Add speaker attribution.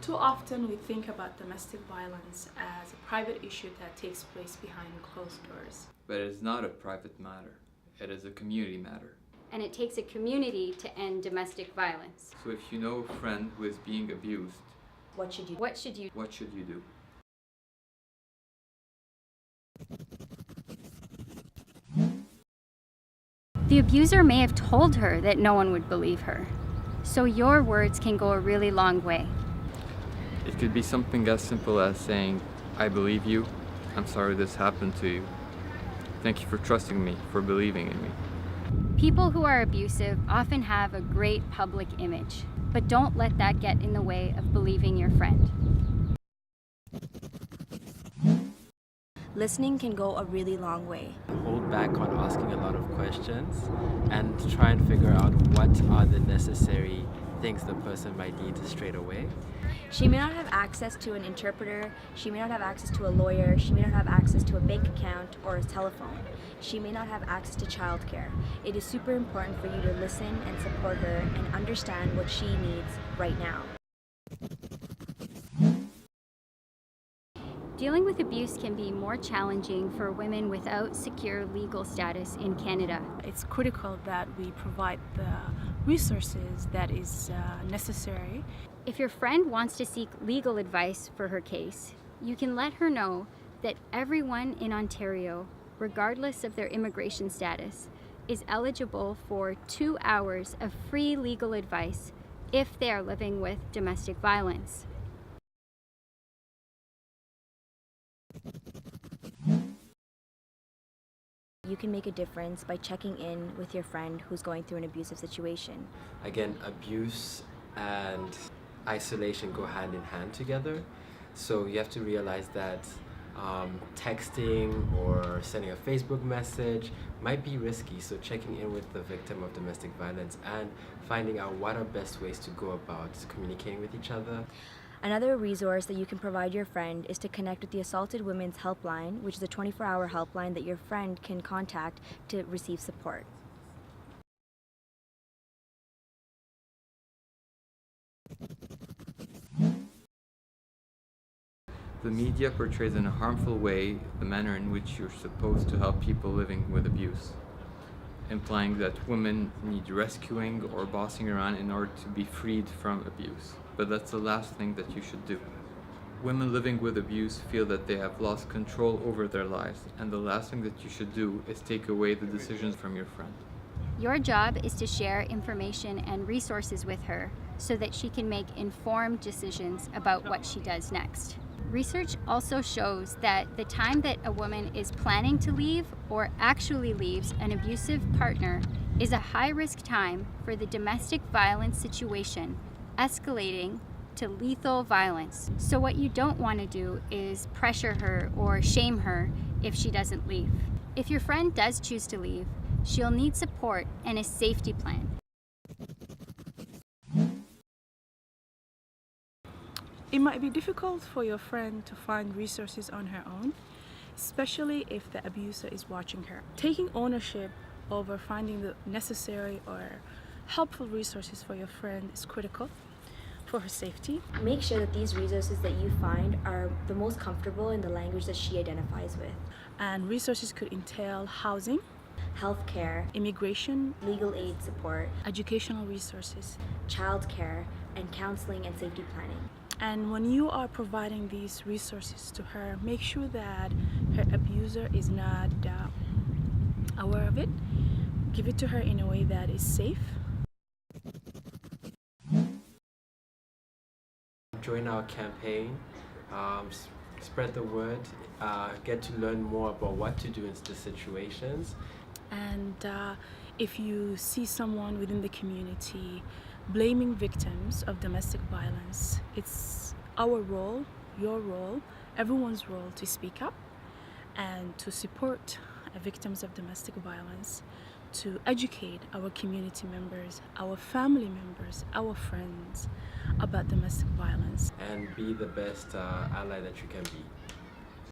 Speaker 1: Too often we think about domestic violence as a private issue that takes place behind closed doors.
Speaker 2: But it is not a private matter. It is a community matter.
Speaker 3: And it takes a community to end domestic violence.
Speaker 2: So if you know a friend who is being abused,
Speaker 3: What should you do?
Speaker 2: what should you do?
Speaker 3: The abuser may have told her that no one would believe her. So your words can go a really long way.
Speaker 2: It could be something as simple as saying, I believe you, I'm sorry this happened to you. Thank you for trusting me, for believing in me.
Speaker 3: People who are abusive often have a great public image, but don't let that get in the way of believing your friend.
Speaker 4: Listening can go a really long way.
Speaker 5: Hold back on asking a lot of questions and try and figure out what are the necessary things the person might need straight away.
Speaker 4: She may not have access to an interpreter, she may not have access to a lawyer, she may not have access to a bank account or a telephone. She may not have access to childcare. It is super important for you to listen and support her and understand what she needs right now.
Speaker 3: Dealing with abuse can be more challenging for women without secure legal status in Canada.
Speaker 1: It's critical that we provide the resources that is necessary.
Speaker 3: If your friend wants to seek legal advice for her case, you can let her know that everyone in Ontario, regardless of their immigration status, is eligible for 2 hours of free legal advice if they are living with domestic violence.
Speaker 4: You can make a difference by checking in with your friend who's going through an abusive situation.
Speaker 5: Again, abuse and isolation go hand in hand together. So you have to realize that texting or sending a Facebook message might be risky. So checking in with the victim of domestic violence and finding out what are best ways to go about communicating with each other.
Speaker 4: Another resource that you can provide your friend is to connect with the Assaulted Women's Helpline, which is a 24-hour helpline that your friend can contact to receive support.
Speaker 2: The media portrays in a harmful way the manner in which you're supposed to help people living with abuse, implying that women need rescuing or bossing around in order to be freed from abuse. But that's the last thing that you should do. Women living with abuse feel that they have lost control over their lives, and the last thing that you should do is take away the decisions from your friend.
Speaker 3: Your job is to share information and resources with her so that she can make informed decisions about what she does next. Research also shows that the time that a woman is planning to leave or actually leaves an abusive partner is a high-risk time for the domestic violence situation escalating to lethal violence. So what you don't want to do is pressure her or shame her if she doesn't leave. If your friend does choose to leave, she'll need support and a safety plan.
Speaker 1: It might be difficult for your friend to find resources on her own, especially if the abuser is watching her. Taking ownership over finding the necessary or helpful resources for your friend is critical for her safety.
Speaker 4: Make sure that these resources that you find are the most comfortable in the language that she identifies with.
Speaker 1: And resources could entail housing,
Speaker 4: Healthcare,
Speaker 1: immigration,
Speaker 4: legal aid support,
Speaker 1: educational resources.
Speaker 4: childcare, and counseling and safety planning.
Speaker 1: And when you are providing these resources to her, make sure that her abuser is not aware of it. Give it to her in a way that is safe.
Speaker 5: Join our campaign, spread the word, get to learn more about what to do in these situations.
Speaker 1: And if you see someone within the community blaming victims of domestic violence, it's our role, your role, everyone's role to speak up and to support victims of domestic violence, to educate our community members, our family members, our friends about domestic violence.
Speaker 5: And be the best ally that you can be.